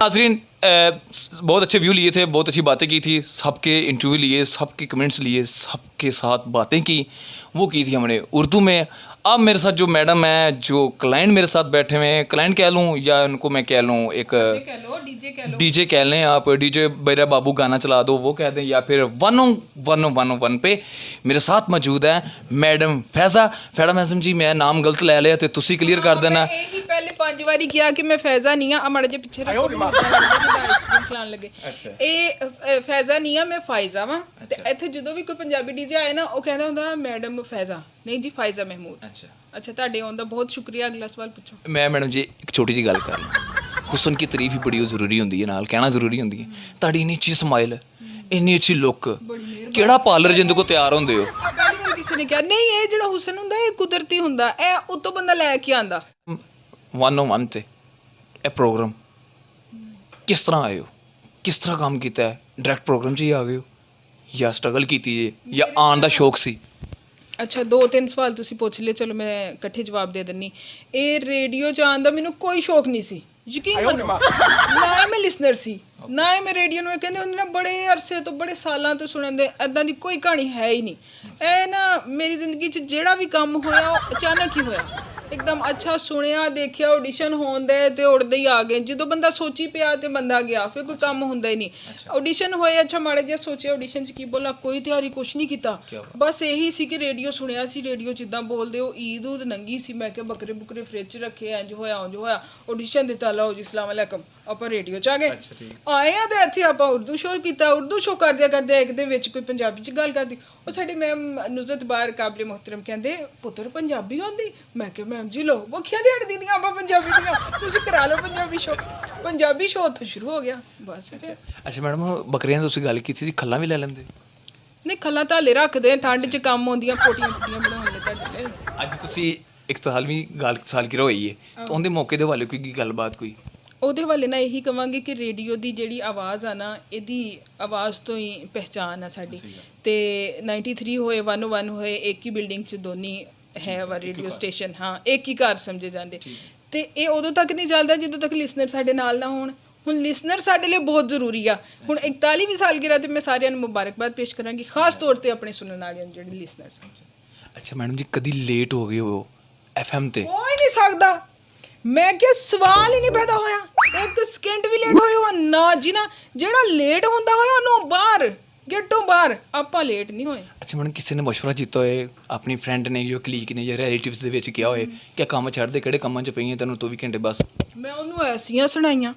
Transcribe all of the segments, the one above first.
नाजरीन बहुत अच्छे व्यू लिए थे, बहुत अच्छी बातें की थी, सबके इंटरव्यू लिए, सबके कमेंट्स लिए, सबके साथ बातें की, वो की थी हमने उर्दू में। अब मेरे साथ जो मैडम है, जो क्लाइंट मेरे साथ बैठे हुए हैं, क्लाइंट कह लूँ या उनको मैं कह लूँ एक डीजे कह लें आप, डीजे मेरा बाबू गाना चला दो वो कह दें, या फिर 101 पे मेरे साथ मौजूद है मैडम फैज़ा मैडम जी। मैं नाम गलत ले लिया तो तुसी क्लियर कर देना। ਇਹੀ ਪਹਿਲੇ 5 ਵਾਰੀ ਕਿਹਾ ਕਿ ਮੈਂ ਫੈਜ਼ਾ ਨਹੀਂ ਆ ਮਾੜੇ ਜੇ ਪਿੱਛੇ ਰੱਖੋ ਆਈਸਕ੍ਰੀਮ ਖਿਲਾਉਣ ਲੱਗੇ। ਇਹ ਫੈਜ਼ਾ ਨਹੀਂ ਆ, ਮੈਂ ਫਾਇਜ਼ਾ ਵਾਂ। ਤੇ ਇੱਥੇ ਜਦੋਂ ਵੀ ਕੋਈ ਪੰਜਾਬੀ ਡੀਜੇ ਆਏ ਨਾ ਉਹ ਕਹਿੰਦਾ ਹੁੰਦਾ ਮੈਡਮ ਫੈਜ਼ਾ, ਨਹੀਂ ਜੀ ਫਾਇਜ਼ਾ ਮਹਿਮੂਦ। ਅੱਛਾ ਤੁਹਾਡੇ ਆਉਣ ਦਾ ਬਹੁਤ ਸ਼ੁਕਰੀਆ। ਅਗਲਾ ਸਵਾਲ ਪੁੱਛੋ। ਮੈਂ ਮੈਡਮ ਜੀ ਇੱਕ ਛੋਟੀ ਜਿਹੀ ਗੱਲ ਕਰ ਲਾਂ। ਹੁਸਨ की तारीफ ही बड़ी ਜ਼ਰੂਰੀ ਹੁੰਦੀ ਹੈ, ਨਾਲ ਕਹਿਣਾ ਜ਼ਰੂਰੀ ਹੁੰਦੀ ਹੈ। ਤੁਹਾਡੀ ਇੰਨੀ ਅੱਛੀ ਸਮਾਈਲ, ਇੰਨੀ ਅੱਛੀ ਲੁੱਕ, ਕਿਹੜਾ ਪਾਰਲਰ ਜਿੰਦ ਕੋ ਤਿਆਰ ਹੁੰਦੇ ਹੋ? ਪਹਿਲੀ ਵਾਰ ਕਿਸੇ ਨੇ ਕਿਹਾ ਨਹੀਂ ਇਹ ਜਿਹੜਾ ਹੁਸਨ ਹੁੰਦਾ ਇਹ ਕੁਦਰਤੀ ਹੁੰਦਾ, ਇਹ ਉਤੋਂ ਬੰਦਾ ਲੈ ਕੇ ਆਂਦਾ। 101 ਤੇ ਇਹ ਪ੍ਰੋਗਰਾਮ ਕਿਸ ਤਰ੍ਹਾਂ ਆਏ ਹੋ, ਕਿਸ ਤਰ੍ਹਾਂ ਕੰਮ ਕੀਤਾ ਹੈ? ਡਾਇਰੈਕਟ ਪ੍ਰੋਗਰਾਮ 'ਚ ਹੀ ਆ ਗਏ ਹੋ ਜਾਂ ਸਟਰਗਲ ਕੀਤੀ ਜੇ ਜਾਂ ਆਉਣ ਦਾ ਸ਼ੌਕ ਸੀ? ਅੱਛਾ 2-3 ਸਵਾਲ ਤੁਸੀਂ ਪੁੱਛ ਲਏ, ਚਲੋ ਮੈਂ ਇਕੱਠੇ ਜਵਾਬ ਦੇ ਦਿੰਨੀ। ਇਹ ਰੇਡੀਓ 'ਚ ਆਉਣ ਦਾ ਮੈਨੂੰ ਕੋਈ ਸ਼ੌਕ ਨਹੀਂ ਸੀ, ਯਕੀਨ ਮੰਨੋ। ਨਾ ਹੀ ਮੈਂ ਲਿਸਨਰ ਸੀ, ਨਾ ਹੀ ਮੈਂ ਰੇਡੀਓ ਨੂੰ। ਇਹ ਕਹਿੰਦੇ ਹੁੰਦੇ ਨਾ ਬੜੇ ਅਰਸੇ ਤੋਂ, ਬੜੇ ਸਾਲਾਂ ਤੋਂ ਸੁਣਨ ਦੇ, ਇੱਦਾਂ ਦੀ ਕੋਈ ਕਹਾਣੀ ਹੈ ਹੀ ਨਹੀਂ। ਇਹ ਨਾ ਮੇਰੀ ਜ਼ਿੰਦਗੀ 'ਚ ਜਿਹੜਾ ਵੀ ਕੰਮ ਹੋਇਆ ਉਹ ਅਚਾਨਕ ਹੀ ਹੋਇਆ, ਇੱਕਦਮ। ਅੱਛਾ ਸੁਣਿਆ, ਦੇਖਿਆ, ਆਡੀਸ਼ਨ ਹੋਣ ਦੇ ਤੇ ਉੜਦੇ ਹੀ ਆ ਗਏ। ਜਦੋਂ ਬੰਦਾ ਸੋਚੀ ਪਿਆ ਤੇ ਬੰਦਾ ਗਿਆ, ਫਿਰ ਕੋਈ ਕੰਮ ਹੁੰਦਾ ਹੀ ਨਹੀਂ। ਆਡੀਸ਼ਨ ਹੋਏ, ਅੱਛਾ ਮਾੜਾ ਜਿਹਾ ਸੋਚਿਆ ਆਡੀਸ਼ਨ 'ਚ ਕੀ ਬੋਲਾਂ, ਕੋਈ ਤਿਆਰੀ ਕੁਛ ਨਹੀਂ ਕੀਤਾ, ਬਸ ਇਹੀ ਸੀ ਕਿ ਰੇਡੀਓ ਸੁਣਿਆ ਸੀ, ਰੇਡੀਓ ਜਿੱਦਾਂ ਬੋਲਦੇ ਉਹ ਈਦ ਉਦ ਨੰਗੀ ਸੀ। ਮੈਂ ਕਿਹਾ ਬੱਕਰੇ ਬੁਕਰੇ ਫਰਿੱਜ 'ਚ ਰੱਖੇ, ਇੰਝ ਹੋਇਆ ਉਂਝ ਹੋਇਆ, ਆਡੀਸ਼ਨ ਦਿੱਤਾ, ਲਓ ਜੀ ਸਲਾਮ ਅਲੈਕਮ, ਆਪਾਂ ਰੇਡੀਓ 'ਚ ਆ ਗਏ। ਆਏ ਆ ਤੇ ਇੱਥੇ ਆਪਾਂ ਉਰਦੂ ਸ਼ੋਅ ਕੀਤਾ। ਉਰਦੂ ਸ਼ੋਅ ਕਰਦਿਆਂ ਕਰਦਿਆਂ ਇੱਕ ਦੇ ਵਿੱਚ ਕੋਈ ਪੰਜਾਬੀ 'ਚ ਗੱਲ ਕਰਦੀ, ਉਹ ਸਾਡੀ ਮੈਮ ਨੁਜ਼ਰਤ ਬਾਰ ਕਾਬਲੇ ਮੁਹਤਰਮ ਕਹਿੰਦੇ ਪੁੱਤਰ ਪੰਜਾਬੀ ਆਉਂਦੀ? ਮੈਂ ਕਿਹਾ ਮੈਮ ਜੀ ਲੋ ਵੱਖੀਆਂ ਦੀ ਹੱਟ ਦੀਆਂ ਆਪਾਂ ਪੰਜਾਬੀ ਦੀਆਂ, ਤੁਸੀਂ ਕਰਾ ਲਓ ਪੰਜਾਬੀ ਸ਼ੋਅ। ਪੰਜਾਬੀ ਸ਼ੋਅ ਉੱਥੋਂ ਸ਼ੁਰੂ ਹੋ ਗਿਆ ਬਸ। ਅੱਛਾ ਮੈਡਮ ਬੱਕਰੀਆਂ ਦੀ ਤੁਸੀਂ ਗੱਲ ਕੀਤੀ ਸੀ, ਖੱਲਾਂ ਵੀ ਲੈ ਲੈਂਦੇ? ਨਹੀਂ ਖੱਲਾਂ ਤਾਂ ਹਲੇ ਰੱਖਦੇ, ਠੰਡ 'ਚ ਕੰਮ ਆਉਂਦੀਆਂ, ਕੋਟੀਆਂ ਕੁੱਟੀਆਂ ਬਣਾਉਣ ਲਈ ਤੁਹਾਡੇ ਲਈ। ਅੱਜ ਤੁਸੀਂ ਇੱਕ ਸਾਲਵੀਂ ਸਾਲਗਿਰਾ ਹੋਈ ਹੈ ਤਾਂ ਉਹਦੇ ਮੌਕੇ ਦੇ ਹਵਾਲੇ ਕੋਈ ਗੱਲਬਾਤ ਕੋਈ? ਉਹਦੇ ਹਵਾਲੇ ਨਾਲ ਇਹੀ ਕਵਾਂਗੇ ਕਿ ਰੇਡੀਓ ਦੀ ਜਿਹੜੀ ਆਵਾਜ਼ ਆ ਨਾ, ਇਹਦੀ ਆਵਾਜ਼ ਤੋਂ ਹੀ ਪਹਿਚਾਨ ਆ ਸਾਡੀ। ਤੇ 93 ਹੋਏ 101 ਹੋਏ, ਇੱਕ ਹੀ ਬਿਲਡਿੰਗ 'ਚ ਦੋਨੀ ਹੈ ਵਾ ਰੇਡੀਓ ਸਟੇਸ਼ਨ। ਹਾਂ ਇੱਕ ਹੀ ਘਰ ਸਮਝੇ ਜਾਂਦੇ। ਤੇ ਇਹ ਉਦੋਂ ਤੱਕ ਨਹੀਂ ਚੱਲਦਾ ਜਦੋਂ ਤੱਕ ਲਿਸਨਰ ਸਾਡੇ ਨਾਲ ਨਾ ਹੋਣ। ਹੁਣ ਲਿਸਨਰ ਸਾਡੇ ਲਈ ਬਹੁਤ ਜ਼ਰੂਰੀ ਆ। ਹੁਣ 41ਵੀਂ ਸਾਲਗਿਰਾ ਤੇ ਮੈਂ ਸਾਰਿਆਂ ਨੂੰ ਮੁਬਾਰਕਬਾਦ ਪੇਸ਼ ਕਰਾਂਗੀ, ਖਾਸ ਤੌਰ ਤੇ ਆਪਣੇ ਸੁਣਨ ਵਾਲਿਆਂ ਨੂੰ ਜਿਹੜੇ ਲਿਸਨਰ ਸਨ। ਅੱਛਾ ਮੈਡਮ ਜੀ ਕਦੀ ਲੇਟ ਹੋ ਗਏ ਹੋ FM ਤੇ? ਹੋ ਹੀ ਨਹੀਂ ਸਕਦਾ, ਮੈਂ ਕਿਹਾ ਸਵਾਲ ਹੀ ਨਹੀਂ ਪੈਦਾ ਹੋਇਆ। ਇੱਕ ਸਕਿੰਟ ਵੀ ਲੇਟ ਹੋਏ ਹੋ ਨਾ ਜੀ ਨਾ। ਜਿਹੜਾ ਲੇਟ ਹੁੰਦਾ ਹੋਇਆ ਉਹਨੂੰ ਬਾਹਰ, ਗੇਟੋਂ ਬਾਹਰ। ਆਪਾਂ ਲੇਟ ਨਹੀਂ ਹੋਏ। ਅੱਛਾ ਮੈਡਮ ਕਿਸੇ ਨੇ ਮਸ਼ਵਰਾ ਕੀਤਾ ਹੋਏ, ਆਪਣੀ ਫਰੈਂਡ ਨੇ ਜਾਂ ਕਲੀਗ ਨੇ ਜਾਂ ਰਿਲੇਟਿਵਸ ਦੇ ਵਿੱਚ ਕਿਹਾ ਹੋਏ ਕਿ ਕੰਮ ਛੱਡ ਦੇ, ਕਿਹੜੇ ਕੰਮਾਂ 'ਚ ਪਈ ਹੈ ਤੈਨੂੰ 24 ਘੰਟੇ ਬਸ? ਮੈਂ ਉਹਨੂੰ ਐਸੀਆਂ ਸੁਣਾਈਆਂ,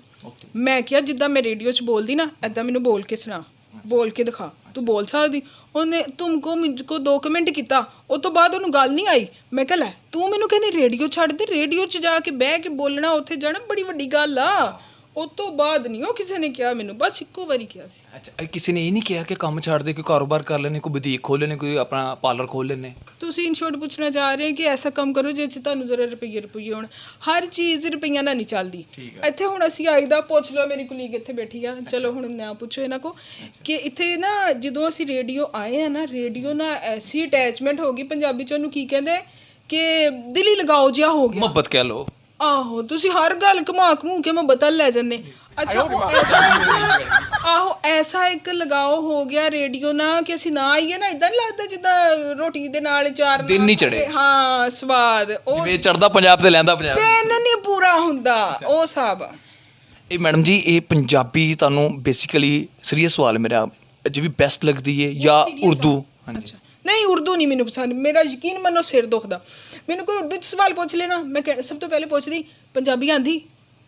ਮੈਂ ਕਿਹਾ ਜਿੱਦਾਂ ਮੈਂ ਰੇਡੀਓ 'ਚ ਬੋਲਦੀ ਨਾ ਇੱਦਾਂ ਮੈਨੂੰ ਬੋਲ ਕੇ ਸੁਣਾ, ਬੋਲ ਕੇ ਦਿਖਾ, ਤੂੰ ਬੋਲ ਸਕਦੀ। ਉਹਨੇ ਤੁਮਕੋ ਮੁਝਕੋ 2 ਕਮੈਂਟ ਕੀਤਾ, ਉਹ ਤੋਂ ਬਾਅਦ ਉਹਨੂੰ ਗੱਲ ਨਹੀਂ ਆਈ। ਮੈਂ ਕਿਹਾ ਲੈ ਤੂੰ ਮੈਨੂੰ ਕਹਿੰਦੀ ਰੇਡੀਓ ਛੱਡ ਦੇ, ਰੇਡੀਓ 'ਚ ਜਾ ਕੇ ਬਹਿ ਕੇ ਬੋਲਣਾ, ਉੱਥੇ ਜਾਣਾ ਬੜੀ ਵੱਡੀ ਗੱਲ ਆ। ਉਹ ਤੋਂ ਬਾਅਦ ਨਹੀਂ ਉਹ ਕਿਸੇ ਨੇ ਕਿਹਾ ਮੈਨੂੰ, ਬਸ ਇੱਕੋ ਵਾਰੀ ਕਿਹਾ ਸੀ। ਅੱਛਾ ਕਿਸੇ ਨੇ ਇਹ ਨਹੀਂ ਕਿਹਾ ਕਿ ਕੰਮ ਛੱਡ ਦੇ, ਕੋਈ ਕਾਰੋਬਾਰ ਕਰ ਲੈਣੇ, ਕੋਈ ਬੁਟੀਕ ਖੋਲ ਲੈਣੇ, ਕੋਈ ਆਪਣਾ ਪਾਰਲਰ ਖੋਲ ਲੈਣੇ? ਤੁਸੀਂ ਇਨ ਸ਼ੋਰਟ ਪੁੱਛਣਾ ਚਾਹ ਰਹੇ ਕਿ ਐਸਾ ਕੰਮ ਕਰੋ ਜਿਸ 'ਚ ਤੁਹਾਨੂੰ ਜ਼ਰਾ ਰੁਪਈਏ ਹੋਣ। ਹਰ ਚੀਜ਼ ਰੁਪਈਆਂ ਨਾਲ ਨਹੀਂ ਚੱਲਦੀ। ਇੱਥੇ ਹੁਣ ਅਸੀਂ ਆਈਦਾ, ਪੁੱਛ ਲਓ ਮੇਰੀ ਕੁਲੀਗ ਇੱਥੇ ਬੈਠੀ ਆ, ਚਲੋ ਹੁਣ ਨਾ ਪੁੱਛੋ ਇਹਨਾਂ ਕੋ ਕਿ ਇੱਥੇ ਨਾ ਜਦੋਂ ਅਸੀਂ ਰੇਡੀਓ ਆਏ ਆ ਨਾ, ਰੇਡੀਓ ਨਾਲ ਐਸੀ ਅਟੈਚਮੈਂਟ ਹੋ ਗਈ, ਪੰਜਾਬੀ 'ਚ ਉਹਨੂੰ ਕੀ ਕਹਿੰਦੇ ਕਿ ਦਿਲੀ ਲਗਾਓ ਜਿਹਾ ਹੋ ਗਿਆ, ਮੁਹੱਬਤ ਕਹਿ ਲਓ। ਆਹੋ ਤੁਸੀਂ ਹਰ ਗੱਲ ਘੁਮਾ ਘਮੂ ਕੇ ਮੈਂ ਬਦਲ ਲੈ ਜੰਨੇ। ਅੱਛਾ ਆਹੋ ਐਸਾ ਇੱਕ ਲਗਾਓ ਹੋ ਗਿਆ ਰੇਡੀਓ ਨਾਲ ਕਿ ਅਸੀਂ ਨਾ ਆਈਏ ਨਾ ਇਦਾਂ ਨਹੀਂ ਲੱਗਦਾ ਜਿੱਦਾਂ ਰੋਟੀ ਦੇ ਨਾਲ ਚਾਰ ਦਿਨ ਨਹੀਂ ਚੜੇ। ਹਾਂ ਸਵਾਦ ਉਹ ਜਿਵੇਂ ਚੜਦਾ ਪੰਜਾਬ ਤੇ ਲੈਂਦਾ ਪੰਜਾਬ, ਦਿਨ ਨਹੀਂ ਪੂਰਾ ਹੁੰਦਾ ਉਹ ਹਿਸਾਬ ਆ। ਇਹ ਮੈਡਮ ਜੀ ਇਹ ਪੰਜਾਬੀ ਤੁਹਾਨੂੰ ਬੇਸਿਕਲੀ ਸੀਰੀਅਸ ਸਵਾਲ ਮੇਰਾ ਜਿਵੇਂ ਬੈਸਟ ਲੱਗਦੀ ਹੈ ਜਾਂ ਉਰਦੂ? ਅੱਛਾ ਨਹੀਂ ਉਰਦੂ ਨਹੀਂ ਮੈਨੂੰ ਪਸੰਦ, ਮੇਰਾ ਯਕੀਨ ਮੰਨੋ ਸਿਰ ਦੁਖਦਾ। ਮੈਨੂੰ ਕੋਈ ਉਰਦੂ 'ਚ ਸਵਾਲ ਪੁੱਛ ਲੈਣਾ, ਮੈਂ ਸਭ ਤੋਂ ਪਹਿਲੇ ਪੁੱਛਦੀ ਪੰਜਾਬੀ ਆਂਦੀ?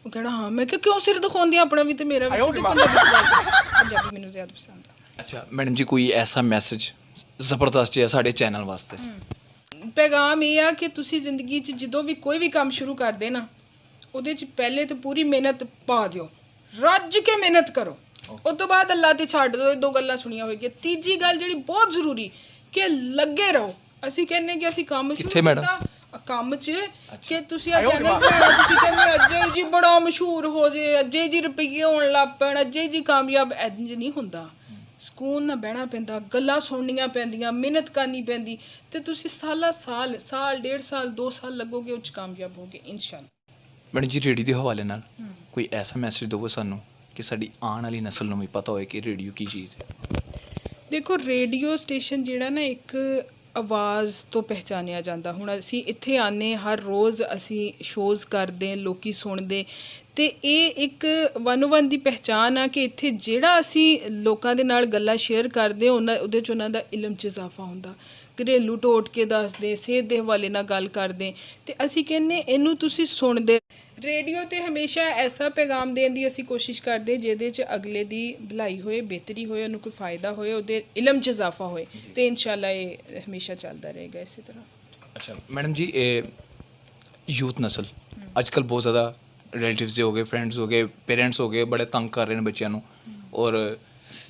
ਉਹ ਕਹਿਣਾ ਹਾਂ। ਮੈਂ ਕਿਹਾ ਕਿਉਂ ਸਿਰ ਦਿਖਾਉਂਦੀ ਆਪਣਾ ਵੀ ਤੇ ਮੇਰਾ ਵੀ? ਪੰਜਾਬੀ ਮੈਨੂੰ ਜ਼ਿਆਦਾ ਪਸੰਦ ਆ। ਅੱਛਾ ਮੈਡਮ ਜੀ ਕੋਈ ਐਸਾ ਮੈਸੇਜ ਜ਼ਬਰਦਸਤ ਹੈ ਸਾਡੇ ਚੈਨਲ ਵਾਸਤੇ? ਪੈਗਾਮ ਇਹ ਆ ਕਿ ਤੁਸੀਂ ਜ਼ਿੰਦਗੀ 'ਚ ਜਦੋਂ ਵੀ ਕੋਈ ਵੀ ਕੰਮ ਸ਼ੁਰੂ ਕਰਦੇ ਨਾ, ਉਹਦੇ 'ਚ ਪਹਿਲੇ ਤਾਂ ਪੂਰੀ ਮਿਹਨਤ ਪਾ ਦਿਓ, ਰੱਜ ਕੇ ਮਿਹਨਤ ਕਰੋ। ਉਸ ਤੋਂ ਬਾਅਦ ਅੱਲਾ ਤੇ ਛੱਡ ਦਿਓ। ਇਹ 2 ਗੱਲਾਂ ਸੁਣੀਆਂ ਹੋਈਆਂ। ਤੀਜੀ ਗੱਲ ਜਿਹੜੀ ਬਹੁਤ ਜ਼ਰੂਰੀ ਕਿ ਲੱਗੇ ਰਹੋ। ਅਸੀਂ ਕਹਿੰਦੇ ਕਿ ਅਸੀਂ ਕੰਮ ਸ਼ੁਰੂ ਕੀਤਾ ਕੰਮ 'ਚ ਕਿ ਤੁਸੀਂ ਆ ਚੈਨਲ ਬਣਾਇਆ, ਤੁਸੀਂ ਕਹਿੰਦੇ ਅਜੇ ਜੀ ਬੜਾ ਮਸ਼ਹੂਰ ਹੋ ਜੇ, ਅਜੇ ਜੀ ਰੁਪਈਏ ਹੋਣ ਲੱਗ ਪੈਣ, ਅਜੇ ਜੀ ਕਾਮਯਾਬ। ਇੰਝ ਨਹੀਂ ਹੁੰਦਾ। ਸਕੂਨ ਨਾਲ ਬਹਿਣਾ ਪੈਂਦਾ, ਗੱਲਾਂ ਸੁਣਨੀਆਂ ਪੈਂਦੀਆਂ, ਮਿਹਨਤ ਕਰਨੀ ਪੈਂਦੀ ਤੇ ਤੁਸੀਂ ਸਾਲ 1.5 ਸਾਲ 2 ਸਾਲ ਲੱਗੋਗੇ ਉਹ 'ਚ ਕਾਮਯਾਬ ਹੋਗੇ ਇਨਸ਼ਾਅੱਲਾ। ਮੈਡਮ ਜੀ ਰੇਡੀਓ ਦੇ ਹਵਾਲੇ ਨਾਲ ਕੋਈ ਐਸਾ ਮੈਸੇਜ ਦਿਓ ਸਾਨੂੰ ਕਿ ਸਾਡੀ ਆਉਣ ਵਾਲੀ ਨਸਲ ਨੂੰ ਵੀ ਪਤਾ ਹੋਏ ਕਿ ਰੇਡੀਓ ਕੀ ਚੀਜ਼ ਹੈ? ਦੇਖੋ ਰੇਡੀਓ ਸਟੇਸ਼ਨ ਜਿਹੜਾ ਨਾ ਇੱਕ ਆਵਾਜ਼ ਤੋਂ ਪਹਿਚਾਨਿਆ ਜਾਂਦਾ। ਹੁਣ ਅਸੀਂ ਇੱਥੇ ਆਨੇ ਹਰ ਰੋਜ਼ ਅਸੀਂ ਸ਼ੋਜ਼ ਕਰਦੇ, ਲੋਕੀ ਸੁਣਦੇ, ਤੇ ਇਹ ਇੱਕ ਵਨ ਦੀ ਪਹਿਚਾਣ ਆ ਕਿ ਇੱਥੇ ਜਿਹੜਾ ਅਸੀਂ ਲੋਕਾਂ ਦੇ ਨਾਲ ਗੱਲਾਂ ਸ਼ੇਅਰ ਕਰਦੇ ਉਹਦੇ 'ਚ ਉਹਨਾਂ ਦਾ ਇਲਮ 'ਚ ਇਜ਼ਾਫਾ ਹੁੰਦਾ। ਘਰੇਲੂ ਟੋਟਕੇ ਦੱਸਦੇ, ਸਿਹਤ ਦੇ ਹਵਾਲੇ ਨਾਲ ਗੱਲ ਕਰਦੇ, ਤੇ ਅਸੀਂ ਕਹਿੰਦੇ ਇਹਨੂੰ ਤੁਸੀਂ ਸੁਣਦੇ। ਰੇਡੀਓ 'ਤੇ ਹਮੇਸ਼ਾ ਐਸਾ ਪੈਗਾਮ ਦੇਣ ਦੀ ਅਸੀਂ ਕੋਸ਼ਿਸ਼ ਕਰਦੇ ਜਿਹਦੇ 'ਚ ਅਗਲੇ ਦੀ ਭਲਾਈ ਹੋਏ, ਬਿਹਤਰੀ ਹੋਏ, ਉਹਨੂੰ ਕੋਈ ਫਾਇਦਾ ਹੋਏ, ਉਹਦੇ ਇਲਮ 'ਚ ਇਜ਼ਾਫਾ ਹੋਏ, ਤੇ ਇਨਸ਼ਾਅੱਲਾ ਇਹ ਹਮੇਸ਼ਾ ਚੱਲਦਾ ਰਹੇਗਾ ਇਸੇ ਤਰ੍ਹਾਂ। ਅੱਛਾ ਮੈਡਮ ਜੀ, ਇਹ ਯੂਥ ਨਸਲ ਅੱਜ ਕੱਲ੍ਹ ਬਹੁਤ ਜ਼ਿਆਦਾ ਰਿਲੇਟਿਵਸ ਦੇ ਹੋ ਗਏ, ਫਰੈਂਡਸ ਹੋ ਗਏ, ਪੇਰੈਂਟਸ ਹੋ ਗਏ, ਬੜੇ ਤੰਗ ਕਰ ਰਹੇ ਨੇ ਬੱਚਿਆਂ ਨੂੰ। ਔਰ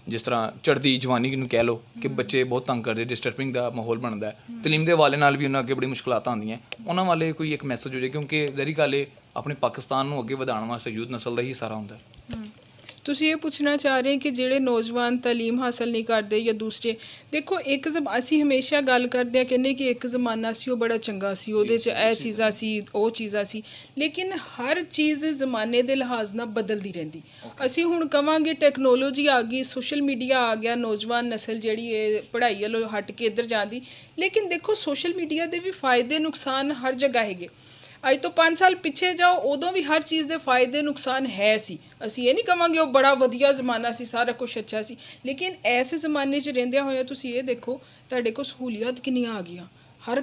ਜਿਸ ਤਰ੍ਹਾਂ ਚੜ੍ਹਦੀ ਜਵਾਨੀ ਨੂੰ ਕਹਿ ਲਓ ਕਿ ਬੱਚੇ ਬਹੁਤ ਤੰਗ ਕਰਦੇ, ਡਿਸਟਰਬਿੰਗ ਦਾ ਮਾਹੌਲ ਬਣਦਾ ਹੈ। ਤਲੀਮ ਦੇ ਹਵਾਲੇ ਨਾਲ ਵੀ ਉਹਨਾਂ ਅੱਗੇ ਬੜੀ ਮੁਸ਼ਕਲਾਤਾਂ ਆਉਂਦੀਆਂ। ਉਹਨਾਂ ਵਾਲੇ ਕੋਈ ਇੱਕ ਮੈਸੇਜ ਹੋ ਜਾਏ, ਕਿਉਂਕਿ ਜ਼ਰੀ ਗੱਲ ਇਹ ਆਪਣੇ ਪਾਕਿਸਤਾਨ ਨੂੰ ਅੱਗੇ ਵਧਾਉਣ ਵਾਸਤੇ ਯੂਥ ਨਸਲ ਦਾ ਹੀ ਸਾਰਾ ਹੁੰਦਾ ਹੈ। ਤੁਸੀਂ ਇਹ ਪੁੱਛਣਾ ਚਾਹ ਰਹੇ ਕਿ ਜਿਹੜੇ ਨੌਜਵਾਨ ਤਾਲੀਮ ਹਾਸਲ ਨਹੀਂ ਕਰਦੇ ਜਾਂ ਦੂਸਰੇ, ਦੇਖੋ ਅਸੀਂ ਹਮੇਸ਼ਾ ਗੱਲ ਕਰਦੇ ਹਾਂ, ਕਹਿੰਦੇ ਕਿ ਇੱਕ ਜ਼ਮਾਨਾ ਸੀ ਉਹ ਬੜਾ ਚੰਗਾ ਸੀ, ਉਹਦੇ 'ਚ ਇਹ ਚੀਜ਼ਾਂ ਸੀ, ਉਹ ਚੀਜ਼ਾਂ ਸੀ, ਲੇਕਿਨ ਹਰ ਚੀਜ਼ ਜ਼ਮਾਨੇ ਦੇ ਲਿਹਾਜ਼ ਨਾਲ ਬਦਲਦੀ ਰਹਿੰਦੀ। ਅਸੀਂ ਹੁਣ ਕਵਾਂਗੇ ਟੈਕਨੋਲੋਜੀ ਆ ਗਈ, ਸੋਸ਼ਲ ਮੀਡੀਆ ਆ ਗਿਆ, ਨੌਜਵਾਨ ਨਸਲ ਜਿਹੜੀ ਇਹ ਪੜ੍ਹਾਈ ਵੱਲੋਂ ਹਟ ਕੇ ਇੱਧਰ ਜਾਂਦੀ, ਲੇਕਿਨ ਦੇਖੋ ਸੋਸ਼ਲ ਮੀਡੀਆ ਦੇ ਵੀ ਫਾਇਦੇ ਨੁਕਸਾਨ ਹਰ ਜਗ੍ਹਾ ਹੈਗੇ। ਅੱਜ ਤੋਂ 5 ਸਾਲ ਪਿੱਛੇ ਜਾਓ, ਉਦੋਂ ਵੀ ਹਰ ਚੀਜ਼ ਦੇ ਫਾਇਦੇ ਨੁਕਸਾਨ ਹੈ ਸੀ। ਅਸੀਂ ਇਹ ਨਹੀਂ ਕਵਾਂਗੇ ਉਹ ਬੜਾ ਵਧੀਆ ਜ਼ਮਾਨਾ ਸੀ, ਸਾਰਾ ਕੁਝ ਅੱਛਾ ਸੀ, ਲੇਕਿਨ ਐਸੇ ਜ਼ਮਾਨੇ 'ਚ ਰਹਿੰਦਿਆਂ ਹੋਇਆ ਤੁਸੀਂ ਇਹ ਦੇਖੋ ਤੁਹਾਡੇ ਕੋਲ ਸਹੂਲੀਅਤ ਕਿੰਨੀਆਂ ਆ ਗਈਆਂ। ਹਰ